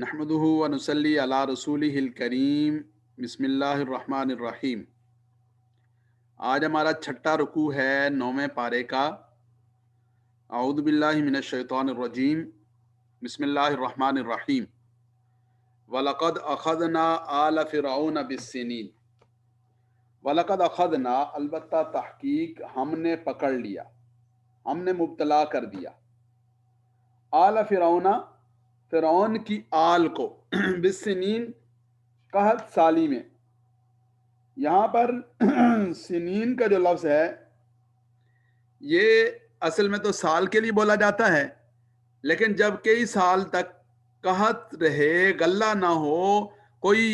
نحمدہ و نصلی علی رسولہ الکریم بسم اللہ الرحمن الرحیم۔ آج ہمارا چھٹا رکوع ہے 9ویں پارے کا۔ اعوذ باللہ من الشیطان الرجیم بسم اللہ الرحمن الرحیم۔ وَلَقَدْ أَخَذْنَا آلَ فِرْعَوْنَ بِالسِّنِينَ۔ وَلَقَدْ أَخَذْنَا، البتہ تحقیق ہم نے پکڑ لیا، ہم نے مبتلا کر دیا، آل فرعون، فرعون کی آل کو، بالسنین، قحط سالی میں۔ یہاں پر سنین کا جو لفظ ہے یہ اصل میں تو سال کے لیے بولا جاتا ہے، لیکن جب کئی سال تک قحط رہے، غلہ نہ ہو، کوئی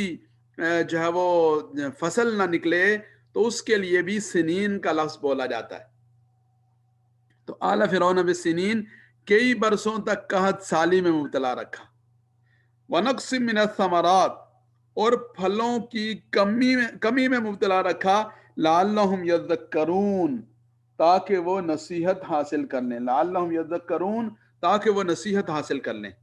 جو ہے وہ فصل نہ نکلے، تو اس کے لیے بھی سنین کا لفظ بولا جاتا ہے۔ تو آل فرعون بالسنین، کئی برسوں تک قحط سالی میں مبتلا رکھا۔ وَنَقْصٍ مِّنَ الثَّمَرَاتِ، اور پھلوں کی کمی میں مبتلا رکھا، لَعَلَّهُمْ يَذَّكَّرُونَ، تاکہ وہ نصیحت حاصل کر لیں، لَعَلَّهُمْ يَذَّكَّرُونَ، تاکہ وہ نصیحت حاصل کر لیں۔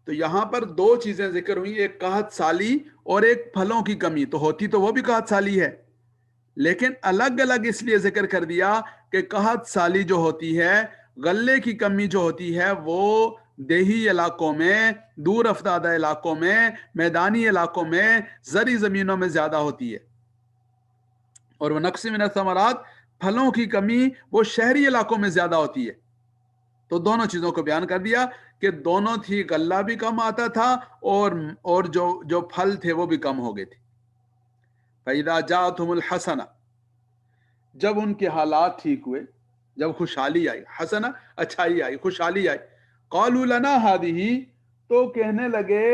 تو یہاں پر دو چیزیں ذکر ہوئی، ایک قحط سالی اور ایک پھلوں کی کمی۔ تو ہوتی تو وہ بھی قحط سالی ہے، لیکن الگ الگ اس لیے ذکر کر دیا کہ قحط سالی جو ہوتی ہے، غلے کی کمی جو ہوتی ہے، وہ دیہی علاقوں میں، دور افتادہ علاقوں میں، میدانی علاقوں میں، زرعی زمینوں میں زیادہ ہوتی ہے، اور وہ نقص من الثمرات، پھلوں کی کمی وہ شہری علاقوں میں زیادہ ہوتی ہے۔ تو دونوں چیزوں کو بیان کر دیا کہ دونوں تھی، غلہ بھی کم آتا تھا اور جو پھل تھے وہ بھی کم ہو گئے تھے۔ فَإِذَا جَاءَتْهُمُ الْحَسَنَةُ، جب ان کے حالات ٹھیک ہوئے، جب خوشحالی آئی، حسنہ اچھائی آئی، خوشحالی آئی، قَالُوا لَنَا هَٰذِهِ، تو کہنے لگے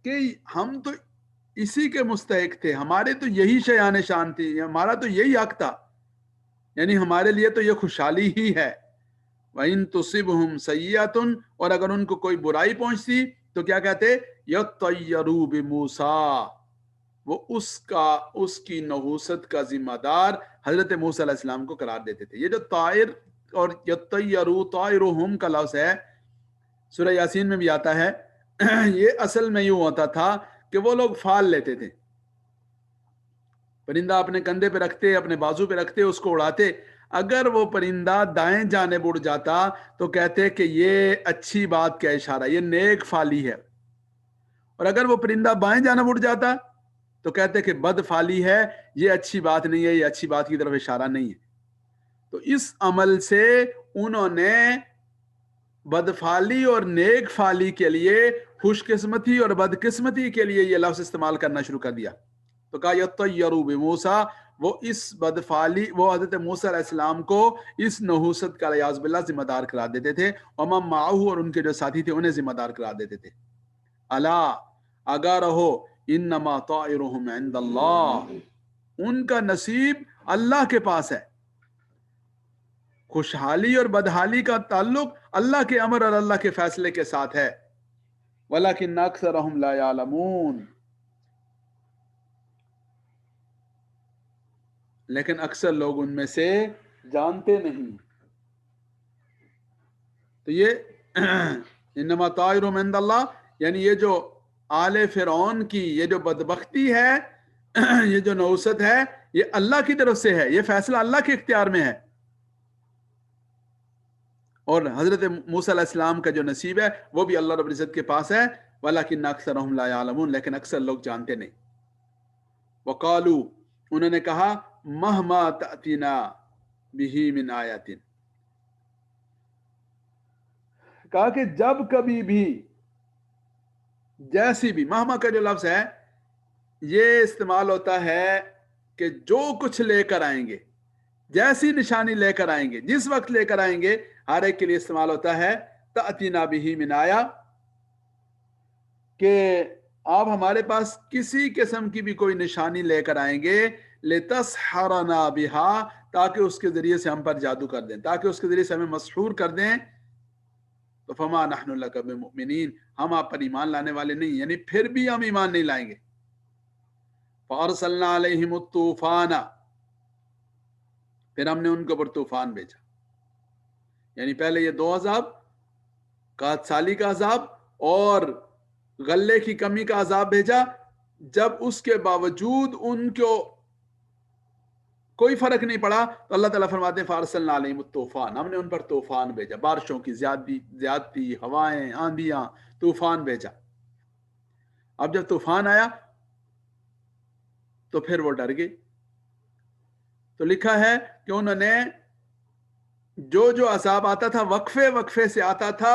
کہ ہم تو اسی کے مستحق تھے، ہمارے تو یہی شایان شان تھی، ہمارا تو یہی حق تھا، یعنی ہمارے لیے تو یہ خوشحالی ہی ہے۔ وَإِن تُصِبْهُمْ سَيِّئَةٌ، اور اگر ان کو کوئی برائی پہنچتی تو کیا کہتے؟ يَطَّيَّرُوا بِمُوسَىٰ، وہ اس کی نحوست کا ذمہ دار حضرت موسیٰ علیہ السلام کو قرار دیتے تھے۔ یہ جو طائر اور یطیروا طائرہم کا لفظ ہے، سورہ یاسین میں بھی آتا ہے، یہ اصل میں یوں ہوتا تھا کہ وہ لوگ فال لیتے تھے، پرندہ اپنے کندھے پہ رکھتے، اپنے بازو پہ رکھتے، اس کو اڑاتے۔ اگر وہ پرندہ دائیں جانب اڑ جاتا تو کہتے کہ یہ اچھی بات کا اشارہ، یہ نیک فالی ہے، اور اگر وہ پرندہ بائیں جانب اڑ جاتا تو کہتے کہ بد فالی ہے، یہ اچھی بات نہیں ہے، یہ اچھی بات کی طرف اشارہ نہیں ہے۔ تو اس عمل سے انہوں نے بدفالی اور نیک فالی کے لیے، خوش قسمتی اور بد قسمتی کے لیے یہ لفظ استعمال کرنا شروع کر دیا۔ تو کہا یطیروا بموسیٰ، وہ اس بدفالی، وہ حضرت موسیٰ علیہ السلام کو اس نحوست کا علیاذ باللہ ذمہ دار قرار دیتے تھے، ومن معہ، اور ان کے جو ساتھی تھے انہیں ذمہ دار قرار دیتے تھے۔ الا، آگاہ رہو، انما طائرہم عند اللہ، ان کا نصیب اللہ کے پاس ہے۔ خوشحالی اور بدحالی کا تعلق اللہ کے امر اور اللہ کے فیصلے کے ساتھ ہے۔ وَلَكِنَّ أَكْثَرَهُمْ لَا يَعْلَمُونَ، لیکن اکثر لوگ ان میں سے جانتے نہیں۔ تو یہ انما طائرہم عند اللہ، یعنی یہ جو آل فرعون کی یہ جو بدبختی ہے، یہ جو نحوست ہے، یہ اللہ کی طرف سے ہے، یہ فیصلہ اللہ کے اختیار میں ہے، اور حضرت موسیٰ علیہ السلام کا جو نصیب ہے وہ بھی اللہ رب العزت کے پاس ہے۔ وَلَكِنَّ أَكْثَرَهُمْ لَا يَعْلَمُونَ، لیکن اکثر لوگ جانتے نہیں۔ وَقَالُوا، انہوں نے کہا، مَهْمَا تَأْتِنَا بِهِ مِنْ آیَةٍ، کہا کہ جب کبھی بھی، جیسی بھی، مہما کا جو لفظ ہے یہ استعمال ہوتا ہے کہ جو کچھ لے کر آئیں گے، جیسی نشانی لے کر آئیں گے، جس وقت لے کر آئیں گے، ہر ایک کے لیے استعمال ہوتا ہے تأتینا بہ من آیا، کہ آپ ہمارے پاس کسی قسم کی بھی کوئی نشانی لے کر آئیں گے، لتسحرنا بہا، تاکہ اس کے ذریعے سے ہم پر جادو کر دیں، تاکہ اس کے ذریعے سے ہمیں مسحور کر دیں، تو فما نحن لک بمؤمنین، ہم آپ پر ایمان لانے والے نہیں، یعنی پھر بھی ہم ایمان نہیں لائیں گے۔ فارسلنا علیہم الطوفان، پھر ہم نے ان کے اوپر طوفان بھیجا، یعنی پہلے یہ دو عذاب، قحط سالی کا عذاب اور غلے کی کمی کا عذاب بھیجا. جب اس کے باوجود ان کو کوئی فرق نہیں پڑا تو اللہ تعالیٰ فرماتے ہیں فارسلنا علیہم الطوفان، ہم نے ان پر طوفان بھیجا، بارشوں کی زیادتی، ہوائیں، آندیاں، طوفان بھیجا. اب جب طوفان آیا تو پھر وہ ڈر گئے. تو لکھا ہے کہ انہوں نے جو عذاب آتا تھا وقفے سے آتا تھا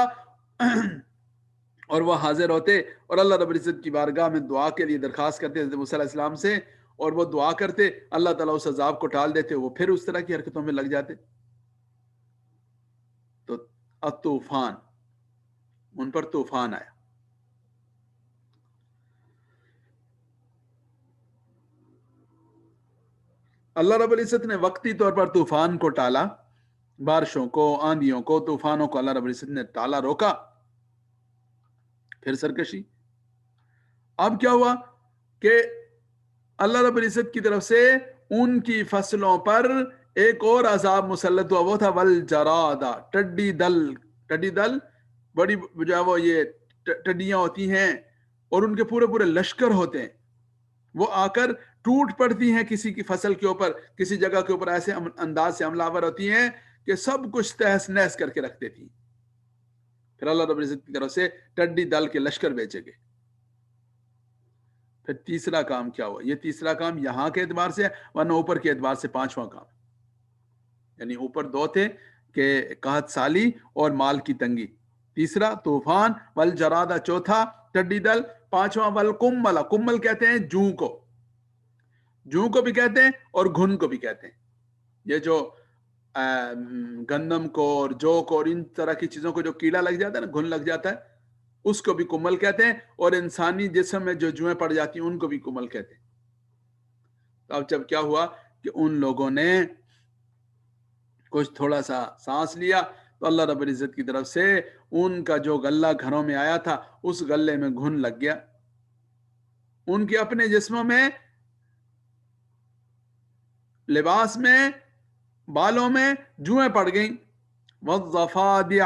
اور وہ حاضر ہوتے اور اللہ رب العزت کی بارگاہ میں دعا کے لیے درخواست کرتے حضرت موسیٰ علیہ السلام سے، اور وہ دعا کرتے، اللہ تعالیٰ اس عذاب کو ٹال دیتے، وہ پھر اس طرح کی حرکتوں میں لگ جاتے. تو الطوفان، ان پر طوفان آیا. اللہ رب العزت نے وقتی طور پر طوفان کو ٹالا، بارشوں کو، آندھیوں کو، طوفانوں کو اللہ رب العزت نے ٹالا، روکا. پھر سرکشی. اب کیا ہوا کہ اللہ رب العزت کی طرف سے ان کی فصلوں پر ایک اور عذاب مسلط ہوا، وہ تھا والجرادہ، ٹڈی دل بڑی جو ہے وہ یہ ٹڈیاں ہوتی ہیں اور ان کے پورے لشکر ہوتے ہیں، وہ آ کر ٹوٹ پڑتی ہیں کسی کی فصل کے اوپر، کسی جگہ کے اوپر ایسے انداز سے حملہ آور ہوتی ہیں کہ سب کچھ تہس نہس کر کے رکھ دیتی. پھر اللہ رب العزت کی طرف سے ٹڈی دل کے لشکر بھیجے گئے. پھر تیسرا کام کیا ہوا؟ یہ تیسرا کام یہاں کے اعتبار سے، ورنہ اوپر کے اعتبار سے پانچواں کام. یعنی اوپر دو تھے کہ قحط سالی اور مال کی تنگی، تیسرا طوفان، والجرادہ چوتھا ٹڈی دل، پانچواں والقمل. کمل کہتے ہیں جوں کو بھی کہتے ہیں اور گھن کو بھی کہتے ہیں. یہ جو گندم کو اور جو کو اور ان طرح کی چیزوں کو جو کیڑا لگ جاتا ہے نا، گھن لگ جاتا ہے، اس کو بھی کمل کہتے ہیں. اور انسانی جسم میں جو جوئیں پڑ جاتی ہیں ان کو بھی کمل کہتے ہیں. اب جب کیا ہوا کہ ان لوگوں نے کچھ تھوڑا سا سانس لیا تو اللہ رب العزت کی طرف سے ان کا جو غلہ گھروں میں آیا تھا اس غلے میں گھن لگ گیا. ان کے اپنے جسموں میں، لباس میں، بالوں میں جوئیں پڑ گئیں. والضفادع،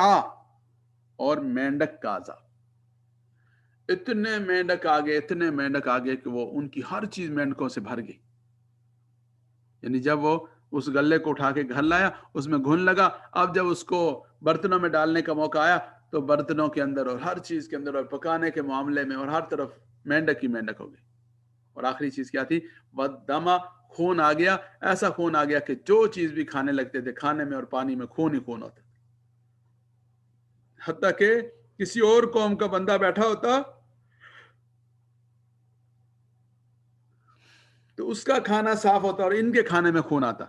اور مینڈک کا عذاب. اتنے مینڈک آگے کہ وہ ان کی ہر چیز مینڈکوں سے بھر گئی. یعنی جب وہ اس غلے کو اٹھا کے گھر لایا اس میں گھن لگا. اب جب اس کو برتنوں میں ڈالنے کا موقع آیا تو برتنوں کے اندر اور ہر چیز کے اندر اور پکانے کے معاملے میں اور ہر طرف مینڈک ہی مینڈک ہو گئی. اور آخری چیز کیا تھی؟ والدم، خون آ گیا. ایسا خون آ گیا کہ جو چیز بھی کھانے لگتے تھے، کھانے میں اور پانی میں خون ہی خون ہوتا تھا. حتیٰ کہ کسی اور قوم کا بندہ بیٹھا ہوتا تو اس کا کھانا صاف ہوتا اور ان کے کھانے میں خون آتا.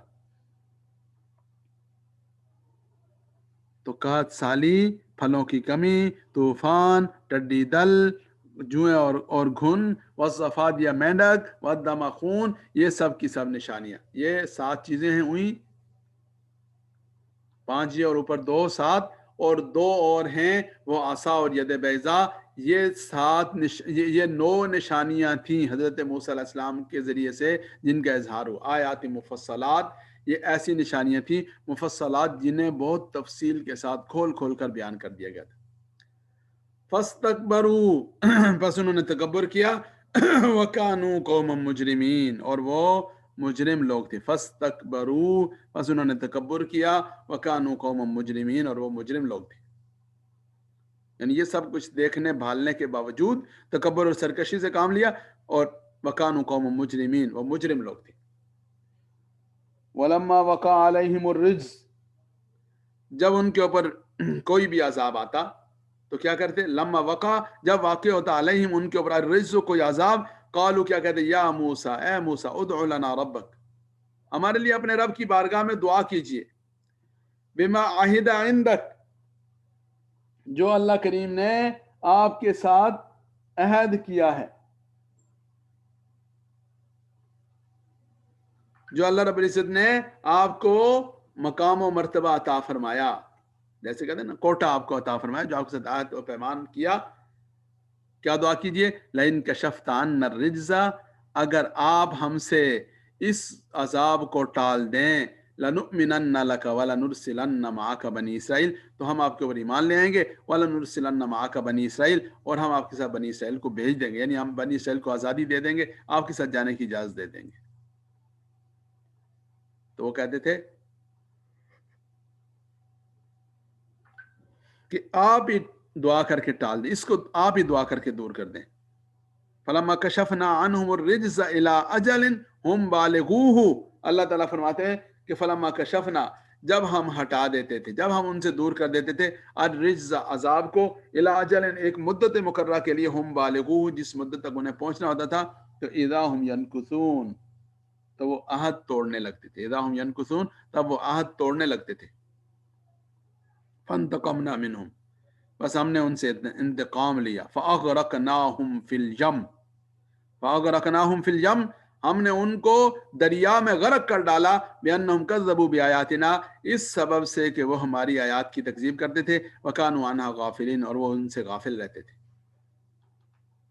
تو قحط سالی، پھلوں کی کمی، طوفان، ٹڈی دل، جوئیں اور گھن، والضفادع مینڈک، والدم خون، یہ سب کی سب نشانیاں. یہ 7 چیزیں ہیں ہوئی، 5 یہ اور اوپر 2، 7 اور 2 اور ہیں وہ عصا اور ید بیضا. یہ 9 نشانیاں تھیں حضرت موسیٰ علیہ السلام کے ذریعے سے جن کا اظہار ہوا. آیات مفصلات، یہ ایسی نشانیاں تھیں مفصلات جنہیں بہت تفصیل کے ساتھ کھول کر بیان کر دیا گیا تھا. فاستکبروا، پس انہوں نے تکبر کیا. وکانوا قوما مجرمین، اور وہ مجرم لوگ تھے. فاستکبروا، پس انہوں نے تکبر کیا. وکانوا قوما مجرمین، اور وہ مجرم لوگ تھے. یعنی یہ سب کچھ دیکھنے بھالنے کے باوجود تکبر اور سرکشی سے کام لیا. اور وکانوا قوما مجرمین، وہ مجرم لوگ تھے. ولما وقع علیہم الرجز، جب ان کے اوپر کوئی بھی عذاب آتا تو کیا کرتے؟ لما وقع، جب واقع ہوتا، علیہم ان کے اوپر، الرجز کوئی عذاب، قالوا کیا کہتے؟ یا موسیٰ، اے موسیٰ، ادع لنا ربک، ہمارے لیے اپنے رب کی بارگاہ میں دعا کیجئے. بما عہد عندک، جو اللہ کریم نے آپ کے ساتھ عہد کیا ہے، جو اللہ رب العزت نے آپ کو مقام و مرتبہ عطا فرمایا، جیسے کہتے ہیں نا کوٹا آپ کو عطا فرمایا، جو آپ کے ساتھ عہد و پیمان کیا. کیا دعا کیجئے؟ لئن کشفت عنا الرجز، اگر آپ ہم سے اس عذاب کو ٹال دیں، لنؤمنن لک ولنرسلن معک بنی اسرائیل، تو ہم آپ کے اوپر ایمان لے آئیں گے، ولنرسلن معک بنی اسرائیل، اور ہم آپ کے ساتھ بنی اسرائیل کو بھیج دیں گے، یعنی ہم بنی اسرائیل کو آزادی دے دیں گے، آپ کے ساتھ جانے کی اجازت دے دیں گے۔ تو وہ کہتے تھے کہ آپ ہی دعا کر کے ٹال دیں، اس کو آپ ہی دعا کر کے دور کر دیں۔ فلما کشفنا عنہم الرجز الی اجل ہم بالغوہ، اللہ تعالیٰ فرماتے ہیں کہ فلما کشفنا، جب ہم ہٹا دیتے تھے، جب ہم ان سے دور کر دیتے تھے، الرجز عذاب کو، الی اجل ایک مدت مقررہ کے لیے، ہم بالغوہ جس مدت تک انہیں پہنچنا ہوتا تھا، تو اذا ہم ینکثون، تو وہ عہد توڑنے لگتے تھے، اذا ہم ینکثون، تب وہ عہد توڑنے لگتے تھے۔ فانتقمنا منہم، بس ہم نے ان سے انتقام لیا، فاغرقناہم فی الیم، فاغرقناہم فی الیم، ہم نے ان کو دریا میں غرق کر ڈالا، بانہم کذبوا بآیاتنا، اس سبب سے کہ وہ ہماری آیات کی تکذیب کرتے تھے، وکانوا عنہا غافلین، اور وہ ان سے غافل رہتے تھے۔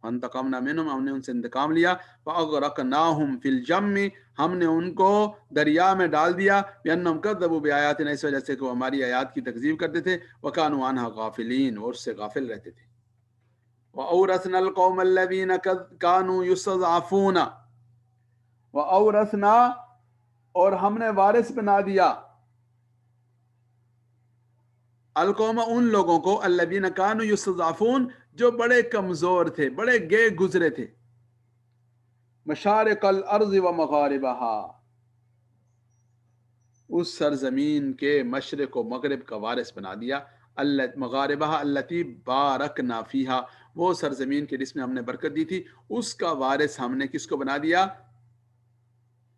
فانتقمنا منہم، ہم نے ان سے انتقام لیا، فاغرقناہم فی الیم، ہم نے ان کو دریا میں ڈال دیا، بانہم کذبوا بآیاتنا، اس وجہ سے کہ وہ ہماری آیات کی تکذیب کرتے تھے، وکانوا عنہا غافلین، اور اس سے غافل رہتے تھے۔ وَأَوْرَثْنَا الْقَوْمَ الَّذِينَ كَانُوا يُسْتَضْعَفُونَ، وَأَوْرَثْنَا، اور ہم نے وارث بنا دیا، القوم ان لوگوں کو، الذین کانوا یستضعفون جو بڑے کمزور تھے، بڑے گے گزرے تھے، مشارق الارض و مغاربها، اس سرزمین کے مشرق و مغرب کا وارث بنا دیا، مغاربها التي بارکنا فیہا، وہ سرزمین کے جس میں ہم نے برکت دی تھی، اس کا وارث ہم نے کس کو بنا دیا؟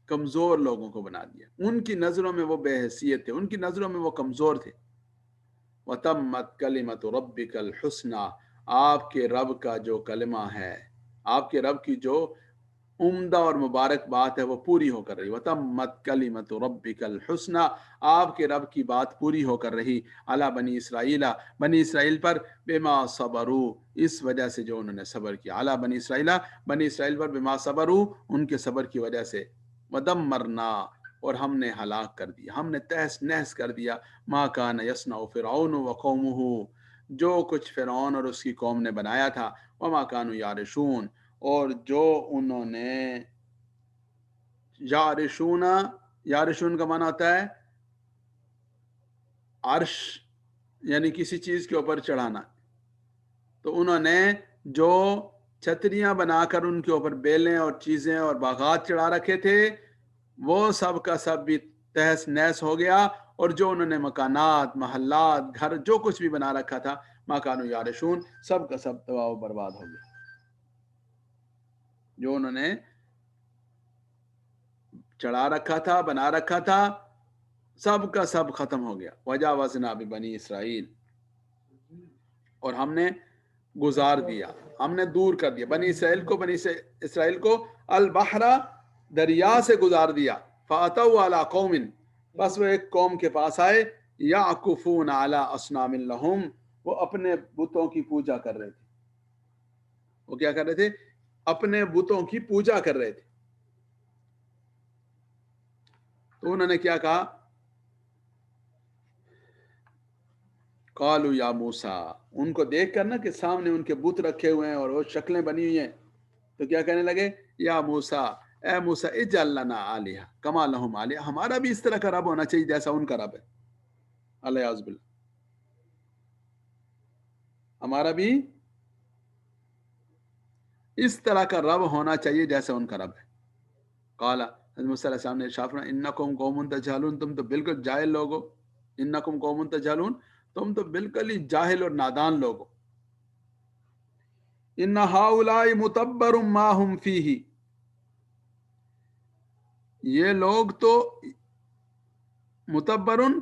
کمزور لوگوں کو بنا دیا، ان کی نظروں میں وہ بے حیثیت تھے، ان کی نظروں میں وہ کمزور تھے۔ وَتَمَّتْ كَلِمَةُ رَبِّكَ الْحُسْنَى، آپ کے رب کا جو کلمہ ہے، آپ کے رب کی جو عمدہ اور مبارک بات ہے، وہ پوری ہو کر رہی۔ وَتَمَّتْ كَلِمَةُ رَبِّكَ الْحُسْنَى، آپ کے رب کی بات پوری ہو کر رہی، علی بنی اسرائیل، بنی اسرائیل پر، بما صبروا، اس وجہ سے جو انہوں نے صبر کیا، علی بنی اسرائیل، بنی اسرائیل پر، بما صبروا، ان کے صبر کی وجہ سے، ودمرنا، اور ہم نے ہلاک کر دیا، ہم نے تہس نہس کر دیا، ما کان یصنع فرعون وقومہ، جو کچھ فرعون اور اس کی قوم نے بنایا تھا، وما کانوا یعرشون، اور جو انہوں نے، یعرشون، یعرشون کا معنی ہوتا ہے عرش، یعنی کسی چیز کے اوپر چڑھانا، تو انہوں نے جو چھتریاں بنا کر ان کے اوپر بیلیں اور چیزیں اور باغات چڑھا رکھے تھے، وہ سب کا سب بھی تہس نہس ہو گیا، اور جو انہوں نے مکانات، محلات، گھر، جو کچھ بھی بنا رکھا تھا، ما کانوا یعرشون، سب کا سب تباہ و برباد ہو گیا، جو انہوں نے چڑھا رکھا تھا، بنا رکھا تھا، سب کا سب ختم ہو گیا۔ وجاوزنا ببنی اسرائیل، اور ہم نے گزار دیا، ہم نے دور کر دیا بنی اسرائیل کو البحر، دریا سے گزار دیا، فاتوا علی قوم، بس وہ ایک قوم کے پاس آئے، یعکفون علی اصنام لہم، وہ اپنے بتوں کی پوجا کر رہے تھے، وہ کیا کر رہے تھے؟ اپنے بتوں کی پوجا کر رہے تھے۔ تو انہوں نے کیا کہا؟ قالوا یا موسیٰ، ان کو دیکھ کر نا کہ سامنے ان کے بت رکھے ہوئے ہیں اور وہ شکلیں بنی ہوئی ہیں، تو کیا کہنے لگے؟ یا موسیٰ، اے موسیٰ، اجعل لنا آلہہ کما لہم آلہہ، ہمارا بھی اس طرح کا رب ہونا چاہیے جیسا ان کا رب ہے، الیاذ باللہ، ہمارا بھی اس طرح کا رب ہونا چاہیے جیسا ان کا رب ہے۔ قال، حضرت موسیٰ علیہ السلام نے ارشاد فرمایا، انکم قوم تجہلون، تم تو بالکل جاہل لوگ ہو، انکم قوم تجہلون، تم تو بالکل ہی جاہل اور نادان لوگ ہو، ان ہؤلاء متبر ما هم فیہ، یہ لوگ تو متبرن،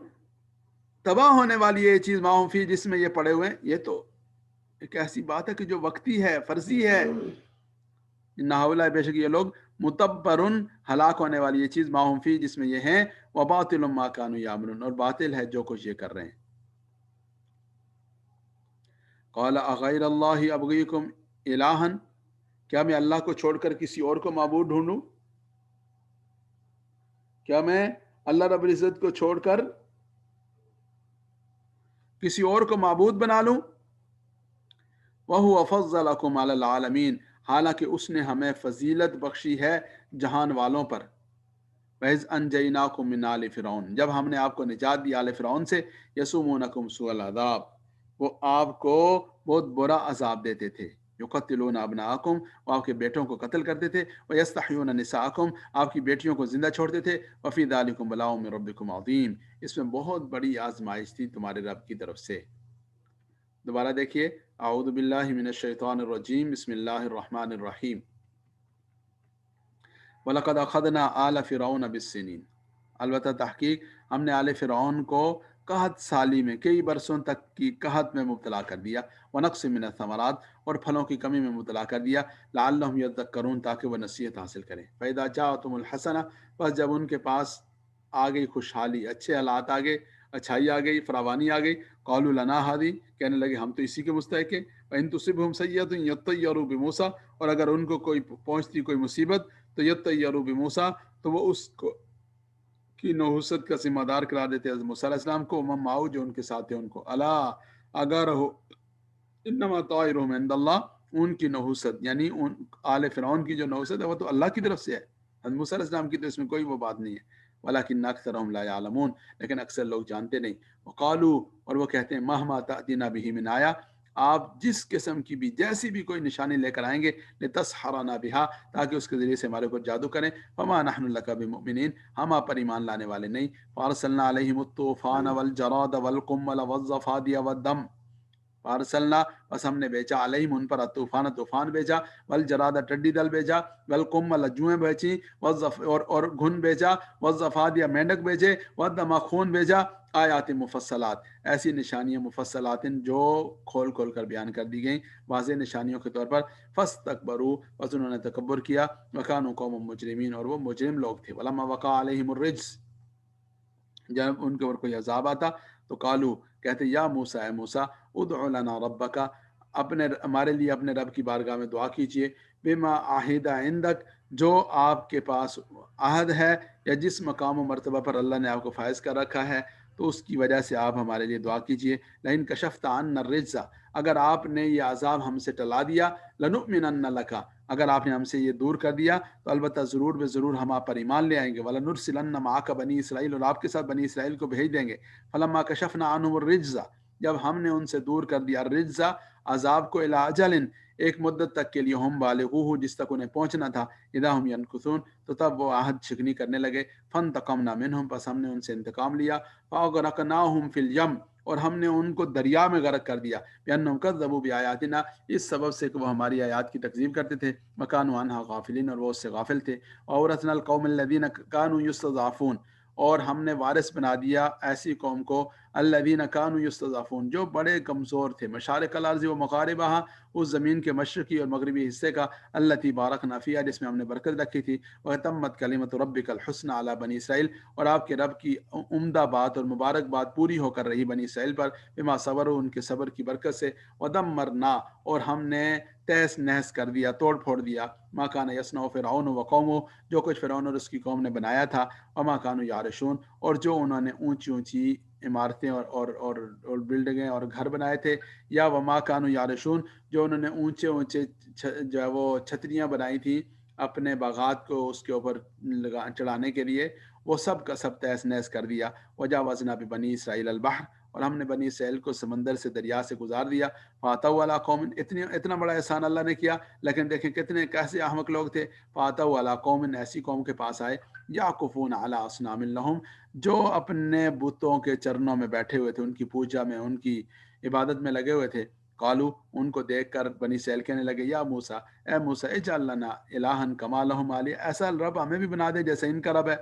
تباہ ہونے والی یہ چیز، ما هم فیہ، جس میں یہ پڑے ہوئے ہیں، یہ تو ایک ایسی بات ہے کہ جو وقتی ہے، فرضی ہے، ان ہؤلاء، بے شک یہ لوگ، متبرن، ہلاک ہونے والی یہ چیز، ما هم فیہ، جس میں یہ ہیں، وباطل ما كانوا یعملون، اور باطل ہے جو کچھ یہ کر رہے ہیں۔ قال اغیر اللہ ابغیکم الہا، کیا میں اللہ کو چھوڑ کر کسی اور کو معبود ڈھونڈوں؟ کیا میں اللہ رب العزت کو چھوڑ کر کسی اور کو معبود بنا لوں. وَهُوَ فَضَّلَكُمْ عَلَى الْعَالَمِينَ، حالانکہ اس نے ہمیں فضیلت بخشی ہے جہان والوں پر. وَإِذْ أَنْجَيْنَاكُمْ مِنْ آلِ فِرْعَوْنَ، جب ہم نے آپ کو نجات دی آل فرعون سے. يَسُومُونَكُمْ سُوءَ الْعَذَابِ، وہ آپ کو بہت برا عذاب دیتے تھے. يُقَتِّلُونَ أَبْنَاءَكُمْ، وہ آپ کے بیٹوں کو قتل کرتے تھے. وَيَسْتَحْيُونَ نِسَاءَكُمْ، آپ کی بیٹیوں کو زندہ چھوڑتے تھے. وَفِي ذَلِكُمْ بَلَاءٌ مِّن رَبِّكُمْ عَظِيمٌ، اس میں بہت بڑی آزمائش تھی تمہارے رب کی طرف سے. دوبارہ دیکھیے، اعوذ باللہ من الشیطان الرجیم، بسم اللہ الرحمن الرحیم. وَلَقَدْ أَخَذْنَا آلَ فِرْعَوْنَ بِالسِّنِينَ، البتہ تحقیق ہم نے آل فرعون کو قحط سالی میں، کئی برسوں تک کی قحط میں مبتلا کر دیا. وَنَقْصٍ مِّنَ الثَّمَرَاتِ، اور پھلوں کی کمی میں مبتلا کر دیا. لَعَلَّهُمْ يَذَّكَّرُونَ، تاکہ وہ نصیحت حاصل کریں. فَإِذَا جَاءَتْهُمُ الْحَسَنَةُ، بس جب ان کے پاس آ گئی خوشحالی، اچھے حالات آ گئے، اچھائی آ گئی، فراوانی آ گئی. قالوا لنا هذه، کہنے لگے ہم تو اسی کے مستحق ہیں. وَإِن تُصِبْهُمْ سَيِّئَةٌ يَطَّيَّرُوا بِمُوسَىٰ، اور اگر ان کو کوئی پہنچتی کوئی مصیبت تو یطیروا بموسیٰ، تو وہ اس کو کی نحوست کا ذمہ دار قرار دیتے حضرت موسیٰ علیہ السلام کو. ومن معه، جو ان کے ساتھ تھے ان کو. الا، اگر ہو، انما طائرهم عند اللہ، ان کی نحوست یعنی ان آل فرعون کی جو نحوست ہے وہ تو اللہ کی طرف سے ہے. حضرت موسیٰ علیہ السلام کی تو اس میں کوئی وہ بات نہیں ہے. ولکن اکثرهم لا يعلمون، لیکن اکثر لوگ جانتے نہیں. وقالوا، اور وہ کہتے ہیں، مہما تأتینا به من آیا، آپ جس قسم کی بھی جیسی بھی کوئی نشانی لے کر آئیں گے، لتسحرنا بها، تاکہ اس کے ذریعے سے ہمارے اوپر جادو کریں. فما نحن لك بمؤمنین، ہم آپ پر ایمان لانے والے نہیں. فارسلنا علیہم الطوفان والجراد والقمل والضفادع والدم. فارسلنا، بس ہم نے بیچا، علیہم ان پر، طوفان طوفان بیچا، والجراد ٹڈی دل بیچا، والقمل جوئیں بیچی، اور گھن بیچا، والضفادع مینڈک بیچے، والدم خون بیچا. آیات مفصلات، ایسی نشانیاں مفصلات جو کھول کھول کر بیان کر دی گئیں واضح نشانیوں کے طور پر. فاستکبروا، بس انہوں نے تکبر کیا. وکانوا قوم مجرمین، اور وہ مجرم لوگ تھے. ولما وقع علیہم الرجس، جب ان کے اوپر کوئی عذاب آتا تو قالو، کہتے، یا موسیٰ، اے موسیٰ، ادع لنا ربک، ہمارے لیے اپنے رب کی بارگاہ میں دعا کیجئے. بما عہد عندک، جو آپ کے پاس عہد ہے، یا جس مقام و مرتبہ پر اللہ نے آپ کو فائز کر رکھا ہے، تو اس کی وجہ سے آپ ہمارے لیے دعا کیجئے. لئن کشفت عنا الرجز، اگر آپ نے یہ عذاب ہم سے ٹلا دیا، لنؤمنن لک، اگر آپ نے ہم سے یہ دور کر دیا تو البتہ ضرور بے ضرور ہم آپ پر ایمان لے آئیں گے. وَلَنُرْسِلَنَّ مَعَكَ بنی اسرائیل، اور آپ کے ساتھ بنی اسرائیل کو بھیج دیں گے. فَلَمَّا كَشَفْنَا عَنْهُمُ الرِّجْزَ، جب ہم نے ان سے دور کر دیا الرجز عذاب کو، إِلَىٰ أَجَلٍ، ایک مدت تک کے لیے، ہم بالغوہ، جس تک انہیں پہنچنا تھا، اذا ہم ينکثون، تو تب وہ عہد شکنی کرنے لگے. فانتقمنا منہم، پس ہم نے ان سے انتقام لیا. فاغرقناہم فی الیم، اور ہم نے ان کو دریا میں غرق کر دیا. بأنہم کذبوا بآیاتنا، اس سبب سے کہ وہ ہماری آیات کی تکذیب کرتے تھے. وکانوا عنہا غافلین، اور وہ اس سے غافل تھے. وأورثنا القوم الذین کانوا یستضعفون، اور ہم نے وارث بنا دیا ایسی قوم کو، الذین کانوا یستضعفون، جو بڑے کمزور تھے. مشارق الارض و مغاربہا، اس زمین کے مشرقی اور مغربی حصے کا. التی بارکنا فیہا، جس میں ہم نے برکت رکھی تھی. وتمت کلمۃ ربک الحسنی علی بنی اسرائیل، اور آپ کے رب کی عمدہ بات اور مبارک بات پوری ہو کر رہی بنی اسرائیل پر. بما صبروا، ان کے صبر کی برکت سے. ودمرنا، اور ہم نے تہس نہس کر دیا، توڑ پھوڑ دیا. ما کان یصنع فرعون وقومہ، جو کچھ فرعون اور اس کی قوم نے بنایا تھا. وما کانوا یعرشون، اور جو انہوں نے اونچی اونچی عمارتیں اور بلڈنگیں اور گھر بنائے تھے. یا وما کانوا یعرشون، جو انہوں نے اونچے اونچے جو ہے وہ چھتریاں بنائی تھیں اپنے باغات کو اس کے اوپر چڑھانے کے لیے، وہ سب کا سب تہس نہس کر دیا. وجاوزنا ببنی اسرائیل البحر، اور ہم نے بنی اسرائیل کو سمندر سے، دریا سے گزار دیا. فاتوا علی قوم، اتنا بڑا احسان اللہ نے کیا، لیکن دیکھیں کتنے کیسے احمق لوگ تھے. فاتوا علی قوم، ایسی قوم کے پاس آئے. یعکفون علی اصنام لہم، جو اپنے بتوں کے چرنوں میں بیٹھے ہوئے تھے، ان کی پوجا میں، ان کی عبادت میں لگے ہوئے تھے. قالو، ان کو دیکھ کر بنی اسرائیل کہنے لگے، یا موسیٰ، اے موسیٰ، اجعل لنا الہا کما لہم آلیہ، ایسا رب ہمیں بھی بنا دے جیسے ان کا رب ہے.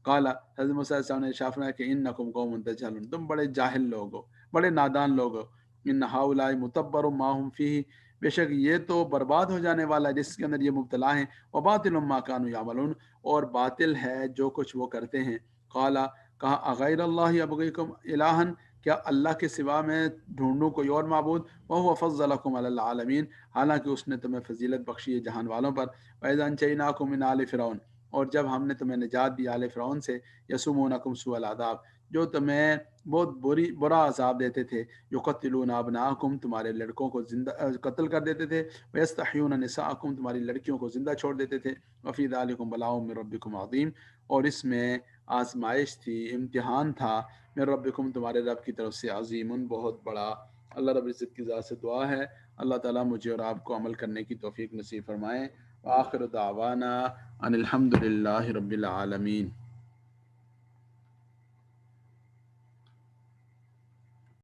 قال، حضرت موسیٰ علیہ السلام نے ارشاد فرمایا کہ انکم قوم تجہلون، تم بڑے جاہل لوگ ہو، بڑے نادان لوگ ہو. ان ہؤلاء متبر ما هم فیہ، بے شک یہ تو برباد ہو جانے والا ہے جس کے اندر یہ مبتلا ہیں. وباطل ما كانوا يعملون، اور باطل ہے جو کچھ وہ کرتے ہیں. قال، کہا، اغیر اللہ ابغیکم الہا، کیا اللہ کے سوا میں ڈھونڈوں کوئی اور معبود. وهو فضلکم علی العالمین، حالانکہ اس نے تمہیں فضیلت بخشی ہے جہان والوں پر. وَإِذَا أَنْجَيْنَاكُم مِّنْ آلِ فِرْعَوْنَ، اور جب ہم نے تمہیں نجات دی آل فرعون سے، یسومونکم سوء العذاب، جو تمہیں بہت برا عذاب دیتے تھے، یقتلون ابناءکم، تمہارے لڑکوں کو زندہ قتل کر دیتے تھے، ویستحیون نساءکم، تمہاری لڑکیوں کو زندہ چھوڑ دیتے تھے، وفی ذالکم بلاء من ربکم عظیم، اور اس میں آزمائش تھی، امتحان تھا، من ربکم، تمہارے رب کی طرف سے، عظیم، بہت بڑا۔ اللہ رب العزت کی ذات سے دعا ہے اللہ تعالیٰ مجھے اور آپ کو عمل کرنے کی توفیق نصیب فرمائیں۔ وآخر دعوانا ان الحمد للہ رب العالمین۔